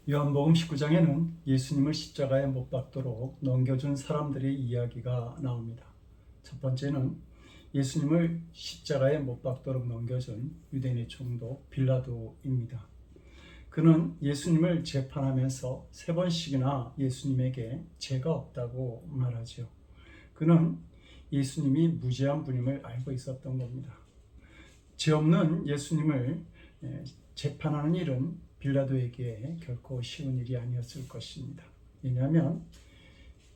요한복음 19장에는 예수님을 십자가에 못 박도록 넘겨준 사람들의 이야기가 나옵니다. 첫 번째는 예수님을 십자가에 못 박도록 넘겨준 유대인의 총독 빌라도입니다. 그는 예수님을 재판하면서 3번씩이나 예수님에게 죄가 없다고 말하죠. 그는 예수님이 무죄한 분임을 알고 있었던 겁니다. 죄 없는 예수님을 재판하는 일은 빌라도에게 결코 쉬운 일이 아니었을 것입니다. 왜냐하면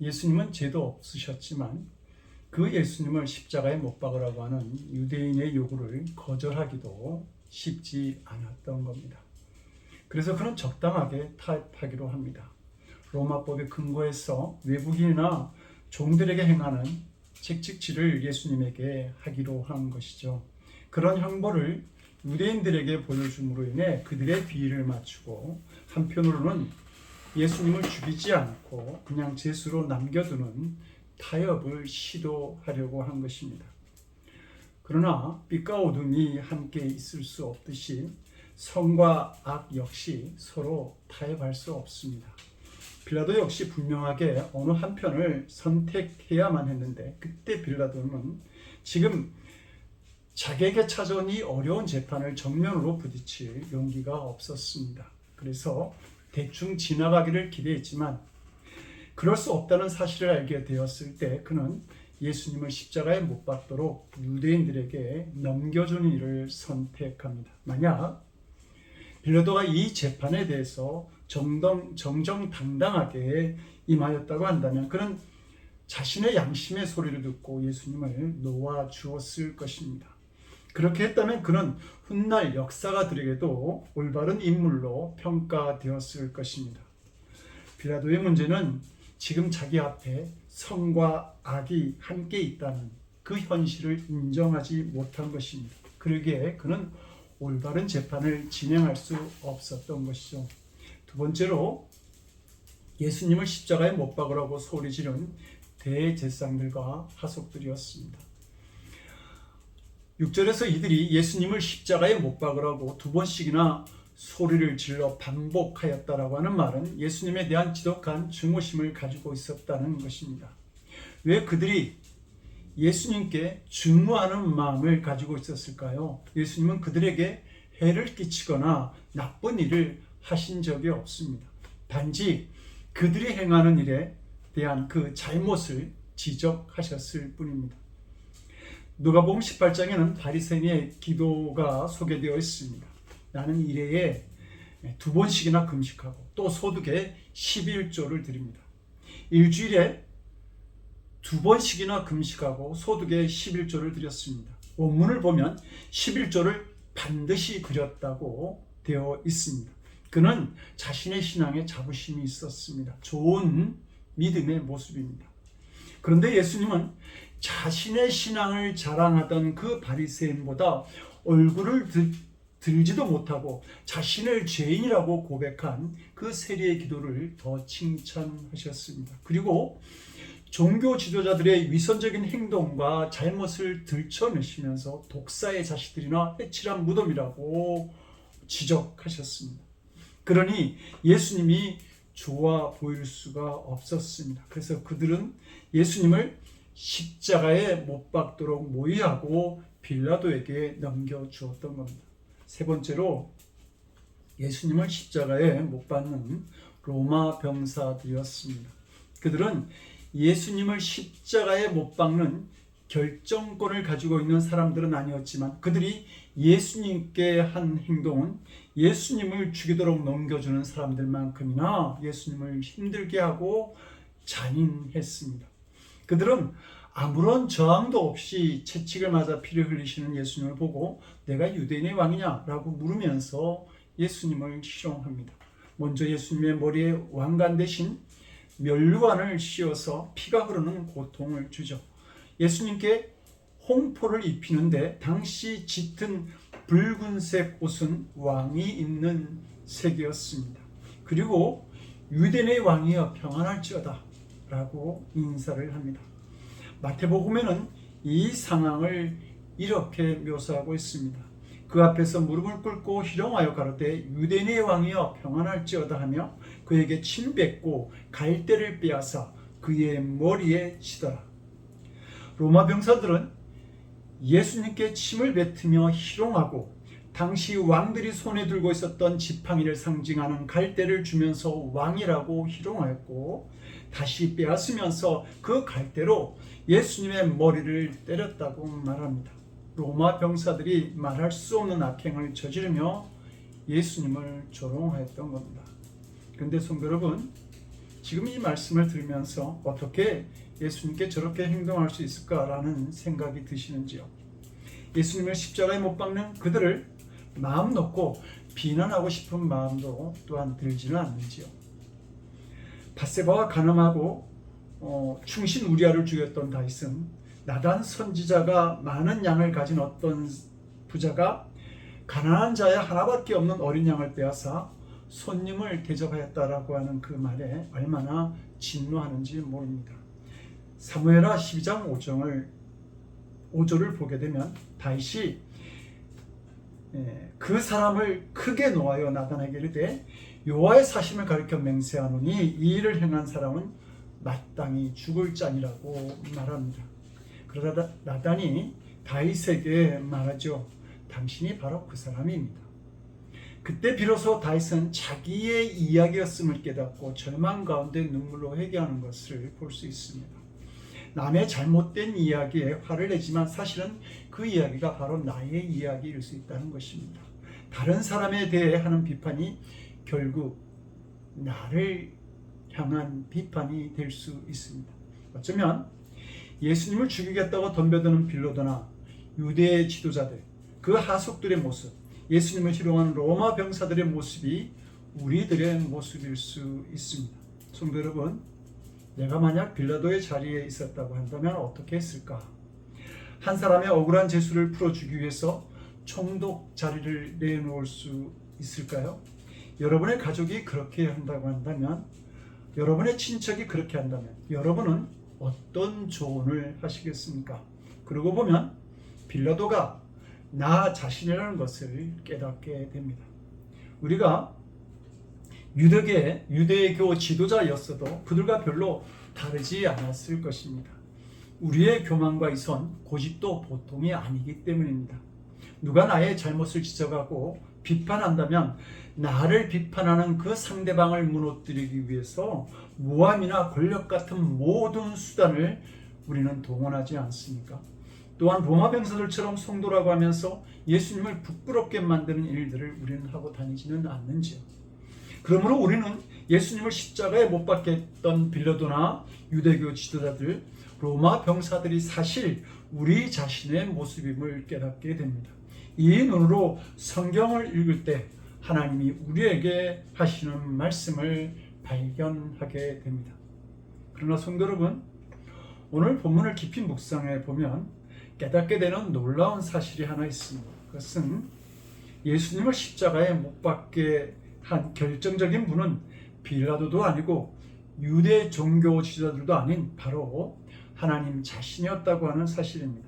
예수님은 죄도 없으셨지만 그 예수님을 십자가에 못 박으라고 하는 유대인의 요구를 거절하기도 쉽지 않았던 겁니다. 그래서 그는 적당하게 타협하기로 합니다. 로마법의 근거에서 외국인이나 종들에게 행하는 책찍질을 예수님에게 하기로 한 것이죠. 그런 형벌을 유대인들에게 보여줌으로 인해 그들의 비위를 맞추고 한편으로는 예수님을 죽이지 않고 그냥 죄수로 남겨두는 타협을 시도하려고 한 것입니다. 그러나 빛과 어둠이 함께 있을 수 없듯이 선과 악 역시 서로 타협할 수 없습니다. 빌라도 역시 분명하게 어느 한편을 선택해야만 했는데 그때 빌라도는 지금 자기에게 찾아온 이 어려운 재판을 정면으로 부딪힐 용기가 없었습니다. 그래서 대충 지나가기를 기대했지만 그럴 수 없다는 사실을 알게 되었을 때 그는 예수님을 십자가에 못 박도록 유대인들에게 넘겨주는 일을 선택합니다. 만약 빌라도가 이 재판에 대해서 정정당당하게 임하였다고 한다면 그는 자신의 양심의 소리를 듣고 예수님을 놓아주었을 것입니다. 그렇게 했다면 그는 훗날 역사가들에게도 올바른 인물로 평가되었을 것입니다. 빌라도의 문제는 지금 자기 앞에 선과 악이 함께 있다는 그 현실을 인정하지 못한 것입니다. 그러기에 그는 올바른 재판을 진행할 수 없었던 것이죠. 두 번째로 예수님을 십자가에 못 박으라고 소리 지른 대제사장들과 하속들이었습니다. 6절에서 이들이 예수님을 십자가에 못 박으라고 2번씩이나 소리를 질러 반복하였다라고 하는 말은 예수님에 대한 지독한 증오심을 가지고 있었다는 것입니다. 왜 그들이 예수님께 증오하는 마음을 가지고 있었을까요? 예수님은 그들에게 해를 끼치거나 나쁜 일을 하신 적이 없습니다. 단지 그들이 행하는 일에 대한 그 잘못을 지적하셨을 뿐입니다. 누가복음 18장에는 바리새인의 기도가 소개되어 있습니다. 나는 일회에 2번씩이나 금식하고 또 소득의 11조를 드립니다. 일주일에 2번씩이나 금식하고 소득의 11조를 드렸습니다. 원문을 보면 11조를 반드시 드렸다고 되어 있습니다. 그는 자신의 신앙에 자부심이 있었습니다. 좋은 믿음의 모습입니다. 그런데 예수님은 자신의 신앙을 자랑하던 그 바리새인보다 얼굴을 들지도 못하고 자신을 죄인이라고 고백한 그 세리의 기도를 더 칭찬하셨습니다. 그리고 종교 지도자들의 위선적인 행동과 잘못을 들춰내시면서 독사의 자식들이나 해칠한 무덤이라고 지적하셨습니다. 그러니 예수님이 좋아 보일 수가 없었습니다. 그래서 그들은 예수님을 십자가에 못 박도록 모의하고 빌라도에게 넘겨주었던 겁니다. 세 번째로 예수님을 십자가에 못 박는 로마 병사들이었습니다. 그들은 예수님을 십자가에 못 박는 결정권을 가지고 있는 사람들은 아니었지만 그들이 예수님께 한 행동은 예수님을 죽이도록 넘겨주는 사람들만큼이나 예수님을 힘들게 하고 잔인했습니다. 그들은 아무런 저항도 없이 채찍을 맞아 피를 흘리시는 예수님을 보고 내가 유대인의 왕이냐? 라고 물으면서 예수님을 희롱합니다. 먼저 예수님의 머리에 왕관 대신 면류관을 씌워서 피가 흐르는 고통을 주죠. 예수님께 홍포를 입히는데 당시 짙은 붉은색 옷은 왕이 입는 색이었습니다. 그리고 유대인의 왕이여 평안할지어다 라고 인사를 합니다. 마태복음에는 이 상황을 이렇게 묘사하고 있습니다. 그 앞에서 무릎을 꿇고 희롱하여 가로되 유대인의 왕이여 평안할지어다 하며 그에게 침 뱉고 갈대를 빼앗아 그의 머리에 치더라. 로마 병사들은 예수님께 침을 뱉으며 희롱하고 당시 왕들이 손에 들고 있었던 지팡이를 상징하는 갈대를 주면서 왕이라고 희롱하였고 다시 빼앗으면서 그 갈대로 예수님의 머리를 때렸다고 말합니다. 로마 병사들이 말할 수 없는 악행을 저지르며 예수님을 조롱하였던 겁니다. 그런데 성도 여러분, 지금 이 말씀을 들으면서 어떻게 예수님께 저렇게 행동할 수 있을까라는 생각이 드시는지요? 예수님을 십자가에 못 박는 그들을 마음 놓고 비난하고 싶은 마음도 또한 들지는 않는지요? 밧세바와 간음하고 충신 우리아를 죽였던 다윗은 나단 선지자가 많은 양을 가진 어떤 부자가 가난한 자의 하나밖에 없는 어린 양을 빼앗아 손님을 대접하였다라고 하는 그 말에 얼마나 진노하는지 모릅니다. 사무엘하 12장 5절을 보게 되면 다윗이 그 사람을 크게 노하여 나단에게 이르되 여호와의 사심을 가리켜 맹세하노니 이 일을 행한 사람은 마땅히 죽을 자니라고 말합니다. 그러다 나단이 다윗에게 말하죠. 당신이 바로 그 사람입니다. 그때 비로소 다윗은 자기의 이야기였음을 깨닫고 절망 가운데 눈물로 회개하는 것을 볼 수 있습니다. 남의 잘못된 이야기에 화를 내지만 사실은 그 이야기가 바로 나의 이야기일 수 있다는 것입니다. 다른 사람에 대해 하는 비판이 결국 나를 향한 비판이 될 수 있습니다. 어쩌면 예수님을 죽이겠다고 덤벼드는 빌라도나 유대의 지도자들, 그 하속들의 모습, 예수님을 희롱하는 로마 병사들의 모습이 우리들의 모습일 수 있습니다. 성도 여러분, 내가 만약 빌라도의 자리에 있었다고 한다면 어떻게 했을까? 한 사람의 억울한 죄수를 풀어주기 위해서 총독 자리를 내놓을 수 있을까요? 여러분의 가족이 그렇게 한다고 한다면, 여러분의 친척이 그렇게 한다면 여러분은 어떤 조언을 하시겠습니까? 그러고 보면 빌라도가 나 자신이라는 것을 깨닫게 됩니다. 우리가 유대교 지도자였어도 그들과 별로 다르지 않았을 것입니다. 우리의 교만과 이선, 고집도 보통이 아니기 때문입니다. 누가 나의 잘못을 지적하고 비판한다면 나를 비판하는 그 상대방을 무너뜨리기 위해서 모함이나 권력 같은 모든 수단을 우리는 동원하지 않습니까? 또한 로마 병사들처럼 성도라고 하면서 예수님을 부끄럽게 만드는 일들을 우리는 하고 다니지는 않는지요. 그러므로 우리는 예수님을 십자가에 못 박게 했던 빌라도나 유대교 지도자들, 로마 병사들이 사실 우리 자신의 모습임을 깨닫게 됩니다. 이 눈으로 성경을 읽을 때 하나님이 우리에게 하시는 말씀을 발견하게 됩니다. 그러나 성도 여러분, 오늘 본문을 깊이 묵상해 보면 깨닫게 되는 놀라운 사실이 하나 있습니다. 그것은 예수님을 십자가에 못 박게 한 결정적인 분은 빌라도도 아니고 유대 종교 지도자들도 아닌 바로 하나님 자신이었다고 하는 사실입니다.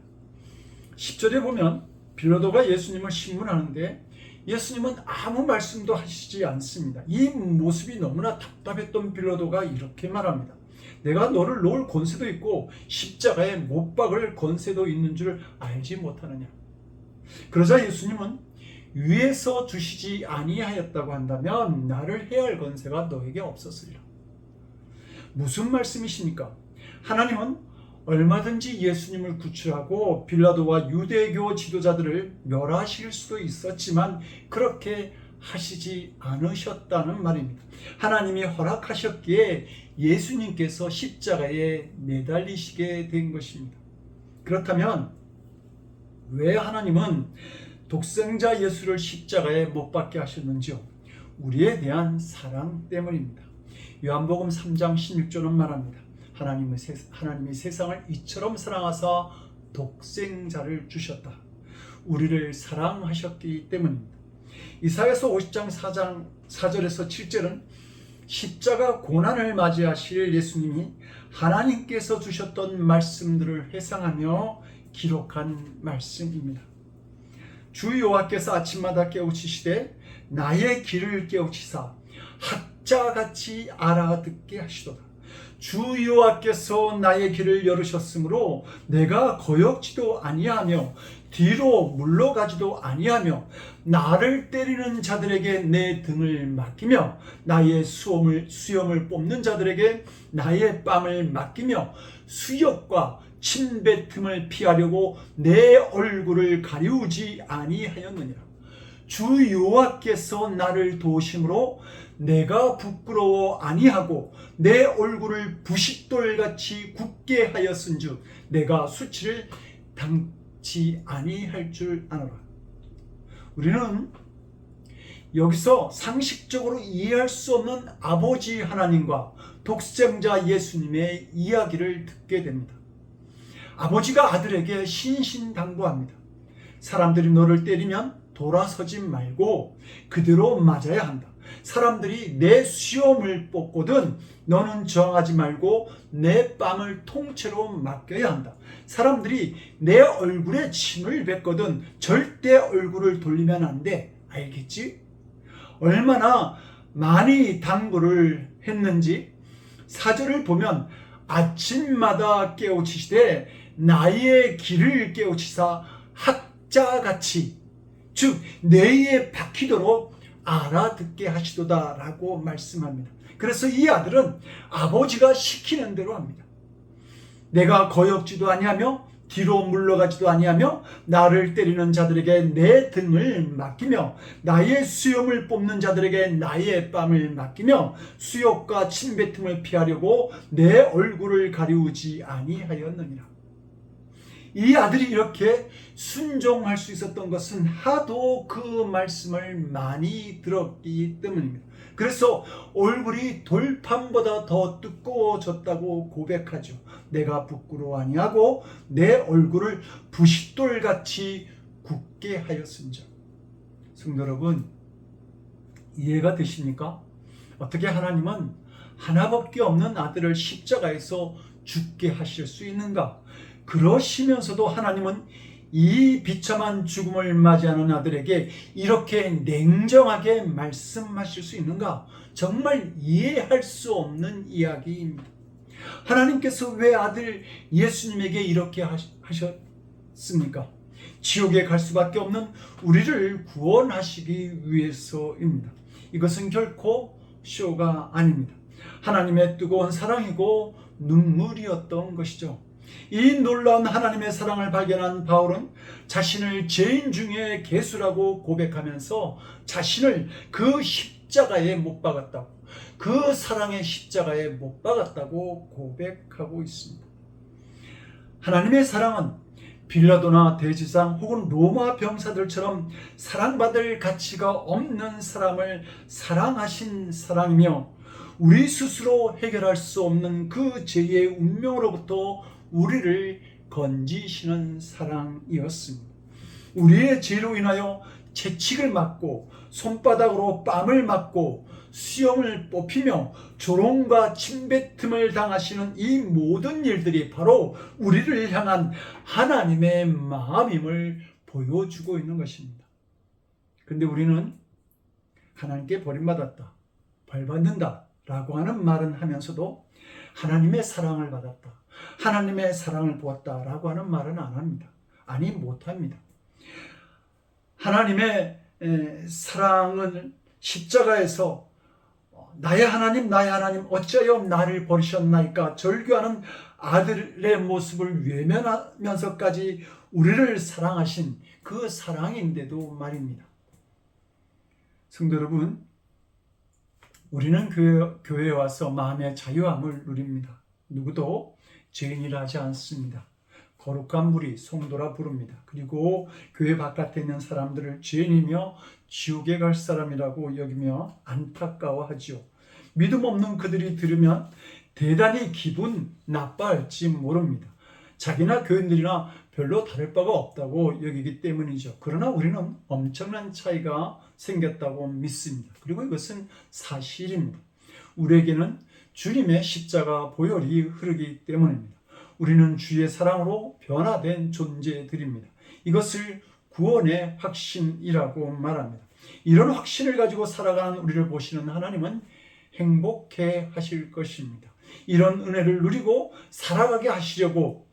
10절에 보면 빌라도가 예수님을 신문하는데 예수님은 아무 말씀도 하시지 않습니다. 이 모습이 너무나 답답했던 빌라도가 이렇게 말합니다. 내가 너를 놓을 권세도 있고 십자가에 못 박을 권세도 있는 줄 알지 못하느냐. 그러자 예수님은 위에서 주시지 아니하였다고 한다면 나를 해할 권세가 너에게 없었으리라. 무슨 말씀이십니까? 하나님은 얼마든지 예수님을 구출하고 빌라도와 유대교 지도자들을 멸하실 수도 있었지만 그렇게 하시지 않으셨다는 말입니다. 하나님이 허락하셨기에 예수님께서 십자가에 매달리시게 된 것입니다. 그렇다면 왜 하나님은 독생자 예수를 십자가에 못 박게 하셨는지요? 우리에 대한 사랑 때문입니다. 요한복음 3장 16절은 말합니다. 하나님이 세상을 이처럼 사랑하사 독생자를 주셨다. 우리를 사랑하셨기 때문입니다. 이사야서 50장 4절에서 7절은 십자가 고난을 맞이하실 예수님이 하나님께서 주셨던 말씀들을 회상하며 기록한 말씀입니다. 주 여호와께서 아침마다 깨우치시되 나의 길을 깨우치사 학자같이 알아듣게 하시도다. 주 여호와께서 나의 길을 열으셨으므로 내가 거역지도 아니하며 뒤로 물러가지도 아니하며 나를 때리는 자들에게 내 등을 맡기며 나의 수염을 뽑는 자들에게 나의 뺨을 맡기며 수욕과 침뱉음을 피하려고 내 얼굴을 가리우지 아니하였느니라. 주 여호와께서 나를 도우심으로 내가 부끄러워 아니하고 내 얼굴을 부싯돌같이 굳게 하였은즉 내가 수치를 당치 아니할 줄 아노라. 우리는 여기서 상식적으로 이해할 수 없는 아버지 하나님과 독생자 예수님의 이야기를 듣게 됩니다. 아버지가 아들에게 신신당부합니다. 사람들이 너를 때리면 돌아서지 말고 그대로 맞아야 한다. 사람들이 내 수염을 뽑거든 너는 저항하지 말고 내 뺨을 통째로 맡겨야 한다. 사람들이 내 얼굴에 침을 뱉거든 절대 얼굴을 돌리면 안 돼. 알겠지? 얼마나 많이 당부를 했는지 4절을 보면 아침마다 깨우치시되 나의 길을 깨우치사 학자같이 즉 뇌에 박히도록 알아듣게 하시도다 라고 말씀합니다. 그래서 이 아들은 아버지가 시키는 대로 합니다. 내가 거역지도 아니하며 뒤로 물러가지도 아니하며 나를 때리는 자들에게 내 등을 맡기며 나의 수염을 뽑는 자들에게 나의 뺨을 맡기며 수욕과 침뱉음을 피하려고 내 얼굴을 가리우지 아니하였느니라. 이 아들이 이렇게 순종할 수 있었던 것은 하도 그 말씀을 많이 들었기 때문입니다. 그래서 얼굴이 돌판보다 더 두꺼워졌다고 고백하죠. 내가 부끄러워 아니하고 내 얼굴을 부싯돌같이 굳게 하였은즉. 성도 여러분, 이해가 되십니까? 어떻게 하나님은 하나밖에 없는 아들을 십자가에서 죽게 하실 수 있는가? 그러시면서도 하나님은 이 비참한 죽음을 맞이하는 아들에게 이렇게 냉정하게 말씀하실 수 있는가? 정말 이해할 수 없는 이야기입니다. 하나님께서 왜 아들 예수님에게 이렇게 하셨습니까? 지옥에 갈 수밖에 없는 우리를 구원하시기 위해서입니다. 이것은 결코 쇼가 아닙니다. 하나님의 뜨거운 사랑이고 눈물이었던 것이죠. 이 놀라운 하나님의 사랑을 발견한 바울은 자신을 죄인 중에 괴수라고 고백하면서 자신을 그 십자가에 못 박았다고, 그 사랑의 십자가에 못 박았다고 고백하고 있습니다. 하나님의 사랑은 빌라도나 대제사장 혹은 로마 병사들처럼 사랑받을 가치가 없는 사람을 사랑하신 사랑이며 우리 스스로 해결할 수 없는 그 죄의 운명으로부터 우리를 건지시는 사랑이었습니다. 우리의 죄로 인하여 채찍을 맞고 손바닥으로 뺨을 맞고 수염을 뽑히며 조롱과 침뱉음을 당하시는 이 모든 일들이 바로 우리를 향한 하나님의 마음임을 보여주고 있는 것입니다. 그런데 우리는 하나님께 버림받았다, 벌받는다 라고 하는 말은 하면서도 하나님의 사랑을 받았다, 하나님의 사랑을 보았다 라고 하는 말은 안 합니다. 아니, 못합니다. 하나님의 사랑은 십자가에서 나의 하나님 어찌하여 나를 버리셨나이까 절규하는 아들의 모습을 외면하면서까지 우리를 사랑하신 그 사랑인데도 말입니다. 성도 여러분, 우리는 교회에 와서 마음의 자유함을 누립니다. 누구도 죄인이라 하지 않습니다. 거룩한 무리 성도라 부릅니다. 그리고 교회 바깥에 있는 사람들을 죄인이며 지옥에 갈 사람이라고 여기며 안타까워하지요. 믿음 없는 그들이 들으면 대단히 기분 나빠할지 모릅니다. 자기나 교인들이나 별로 다를 바가 없다고 여기기 때문이죠. 그러나 우리는 엄청난 차이가 생겼다고 믿습니다. 그리고 이것은 사실입니다. 우리에게는 주님의 십자가 보혈이 흐르기 때문입니다. 우리는 주의 사랑으로 변화된 존재들입니다. 이것을 구원의 확신이라고 말합니다. 이런 확신을 가지고 살아가는 우리를 보시는 하나님은 행복해 하실 것입니다. 이런 은혜를 누리고 살아가게 하시려고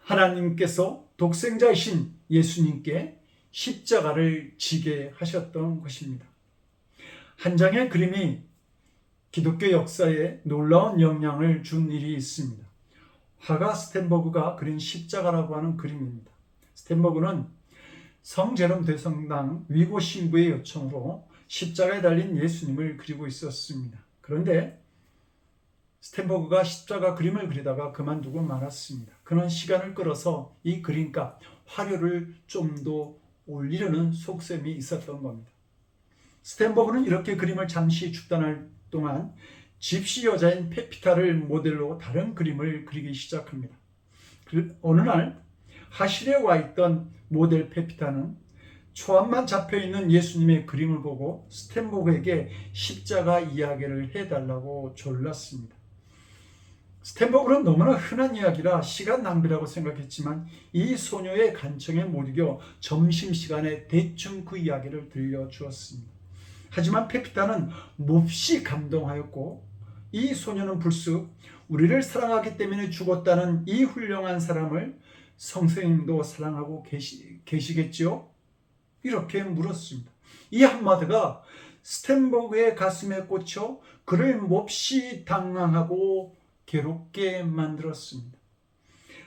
하나님께서 독생자이신 예수님께 십자가를 지게 하셨던 것입니다. 한 장의 그림이 기독교 역사에 놀라운 영향을 준 일이 있습니다. 화가 스텐버그가 그린 십자가라고 하는 그림입니다. 스텐버그는 성제롬 대성당 위고 신부의 요청으로 십자가에 달린 예수님을 그리고 있었습니다. 그런데 스텐버그가 십자가 그림을 그리다가 그만두고 말았습니다. 그는 시간을 끌어서 이 그림값, 화료를 좀 더 올리려는 속셈이 있었던 겁니다. 스텐버그는 이렇게 그림을 잠시 중단할 동안 집시 여자인 페피타를 모델로 다른 그림을 그리기 시작합니다. 어느 날 하실에 와 있던 모델 페피타는 초안만 잡혀있는 예수님의 그림을 보고 스텐버그에게 십자가 이야기를 해달라고 졸랐습니다. 스텐버그는 너무나 흔한 이야기라 시간 낭비라고 생각했지만 이 소녀의 간청에 못 이겨 점심시간에 대충 그 이야기를 들려주었습니다. 하지만 페피타는 몹시 감동하였고 이 소녀는 불쑥 우리를 사랑하기 때문에 죽었다는 이 훌륭한 사람을 성령님도 사랑하고 계시겠지요? 이렇게 물었습니다. 이 한마디가 스텐버그의 가슴에 꽂혀 그를 몹시 당황하고 괴롭게 만들었습니다.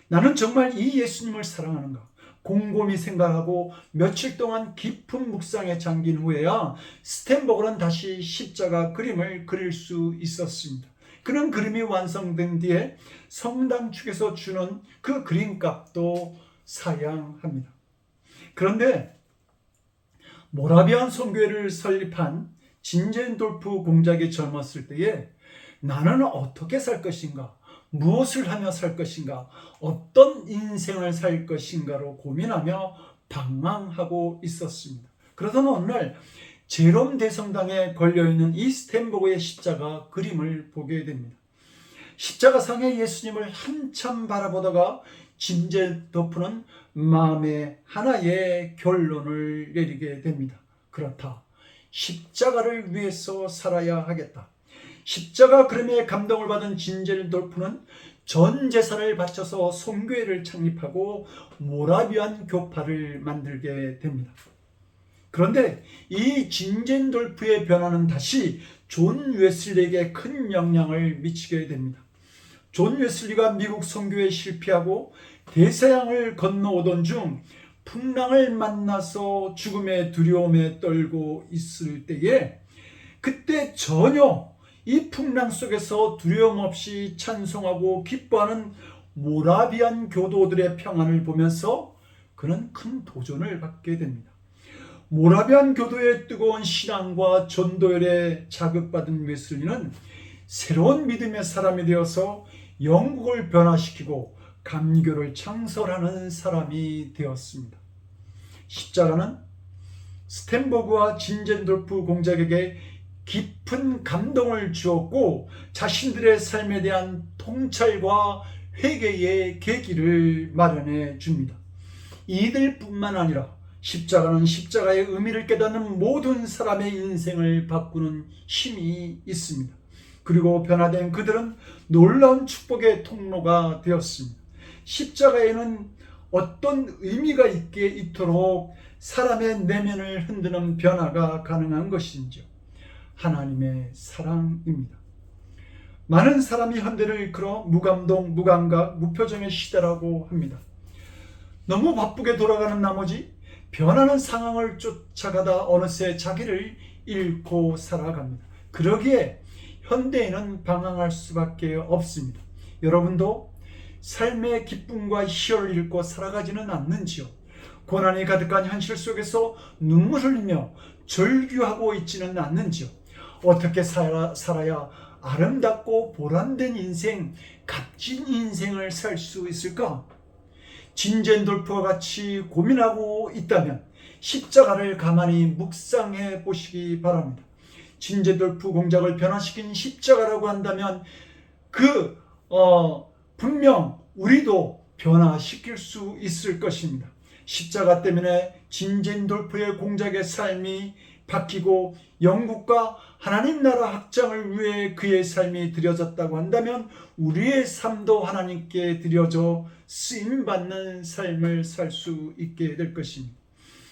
나는 정말 이 예수님을 사랑하는가? 곰곰이 생각하고 며칠 동안 깊은 묵상에 잠긴 후에야 스텐버그는 다시 십자가 그림을 그릴 수 있었습니다. 그는 그림이 완성된 뒤에 성당 측에서 주는 그 그림값도 사양합니다. 그런데 모라비안 선교회를 설립한 진젠돌프 공작이 젊었을 때에 나는 어떻게 살 것인가? 무엇을 하며 살 것인가? 어떤 인생을 살 것인가로 고민하며 방황하고 있었습니다. 그러던 어느 날 제롬 대성당에 걸려있는 이 스텐버그의 십자가 그림을 보게 됩니다. 십자가상의 예수님을 한참 바라보다가 진젠도프는 마음에 하나의 결론을 내리게 됩니다. 그렇다. 십자가를 위해서 살아야 하겠다. 십자가 그림에 감동을 받은 진젠돌프는 전 재산을 바쳐서 선교회를 창립하고 모라비안 교파를 만들게 됩니다. 그런데 이 진젠돌프의 변화는 다시 존 웨슬리에게 큰 영향을 미치게 됩니다. 존 웨슬리가 미국 선교에 실패하고 대서양을 건너오던 중 풍랑을 만나서 죽음의 두려움에 떨고 있을 때에 그때 전혀 이 풍랑 속에서 두려움 없이 찬송하고 기뻐하는 모라비안 교도들의 평안을 보면서 그는 큰 도전을 받게 됩니다. 모라비안 교도의 뜨거운 신앙과 전도열에 자극받은 웨슬리는 새로운 믿음의 사람이 되어서 영국을 변화시키고 감리교를 창설하는 사람이 되었습니다. 십자가는 스텐버그와 진젠돌프 공작에게 깊은 감동을 주었고 자신들의 삶에 대한 통찰과 회개의 계기를 마련해 줍니다. 이들뿐만 아니라 십자가는 십자가의 의미를 깨닫는 모든 사람의 인생을 바꾸는 힘이 있습니다. 그리고 변화된 그들은 놀라운 축복의 통로가 되었습니다. 십자가에는 어떤 의미가 있게 있도록 사람의 내면을 흔드는 변화가 가능한 것인지요? 하나님의 사랑입니다. 많은 사람이 현대를 이끌어 무감동, 무감각, 무표정의 시대라고 합니다. 너무 바쁘게 돌아가는 나머지 변하는 상황을 쫓아가다 어느새 자기를 잃고 살아갑니다. 그러기에 현대인은 방황할 수밖에 없습니다. 여러분도 삶의 기쁨과 희열을 잃고 살아가지는 않는지요? 고난이 가득한 현실 속에서 눈물 흘리며 절규하고 있지는 않는지요? 어떻게 살아야 아름답고 보람된 인생, 값진 인생을 살 수 있을까? 진젠돌프와 같이 고민하고 있다면 십자가를 가만히 묵상해 보시기 바랍니다. 진젠돌프 공작을 변화시킨 십자가라고 한다면 분명 우리도 변화시킬 수 있을 것입니다. 십자가 때문에 진진돌포의 공작의 삶이 바뀌고 영국과 하나님 나라 확장을 위해 그의 삶이 드려졌다고 한다면 우리의 삶도 하나님께 드려져 쓰임받는 삶을 살 수 있게 될 것입니다.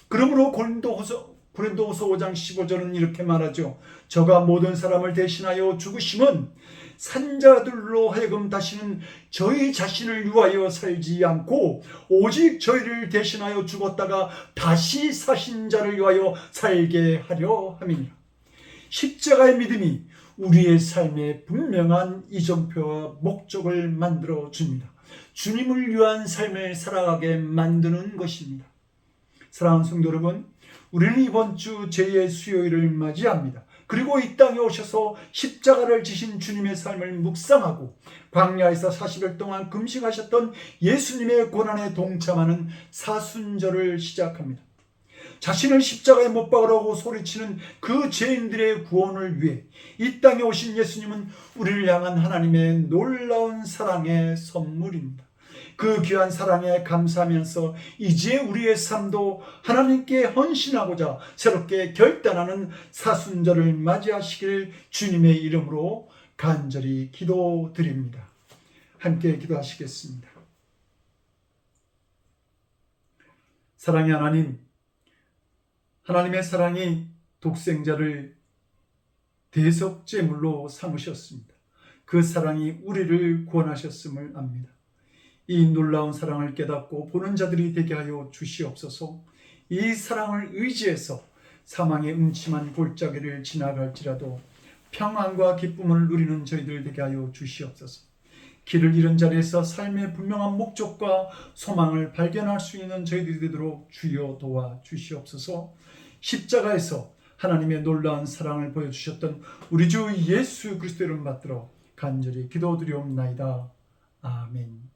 그러므로 고린도후서 5장 15절은 이렇게 말하죠. 저가 모든 사람을 대신하여 죽으심은 산자들로 하여금 다시는 저희 자신을 위하여 살지 않고 오직 저희를 대신하여 죽었다가 다시 사신 자를 위하여 살게 하려 함이니라. 십자가의 믿음이 우리의 삶에 분명한 이정표와 목적을 만들어 줍니다. 주님을 위한 삶을 살아가게 만드는 것입니다. 사랑하는 성도 여러분, 우리는 이번 주 제2의 수요일을 맞이합니다. 그리고 이 땅에 오셔서 십자가를 지신 주님의 삶을 묵상하고 광야에서 40일 동안 금식하셨던 예수님의 고난에 동참하는 사순절을 시작합니다. 자신을 십자가에 못 박으라고 소리치는 그 죄인들의 구원을 위해 이 땅에 오신 예수님은 우리를 향한 하나님의 놀라운 사랑의 선물입니다. 그 귀한 사랑에 감사하면서 이제 우리의 삶도 하나님께 헌신하고자 새롭게 결단하는 사순절을 맞이하시길 주님의 이름으로 간절히 기도드립니다. 함께 기도하시겠습니다. 사랑의 하나님, 하나님의 사랑이 독생자를 대속제물로 삼으셨습니다. 그 사랑이 우리를 구원하셨음을 압니다. 이 놀라운 사랑을 깨닫고 보는 자들이 되게 하여 주시옵소서. 이 사랑을 의지해서 사망의 음침한 골짜기를 지나갈지라도 평안과 기쁨을 누리는 저희들 되게 하여 주시옵소서. 길을 잃은 자리에서 삶의 분명한 목적과 소망을 발견할 수 있는 저희들이 되도록 주여 도와 주시옵소서. 십자가에서 하나님의 놀라운 사랑을 보여주셨던 우리 주 예수 그리스도 이름 받들어 간절히 기도드리옵나이다. 아멘.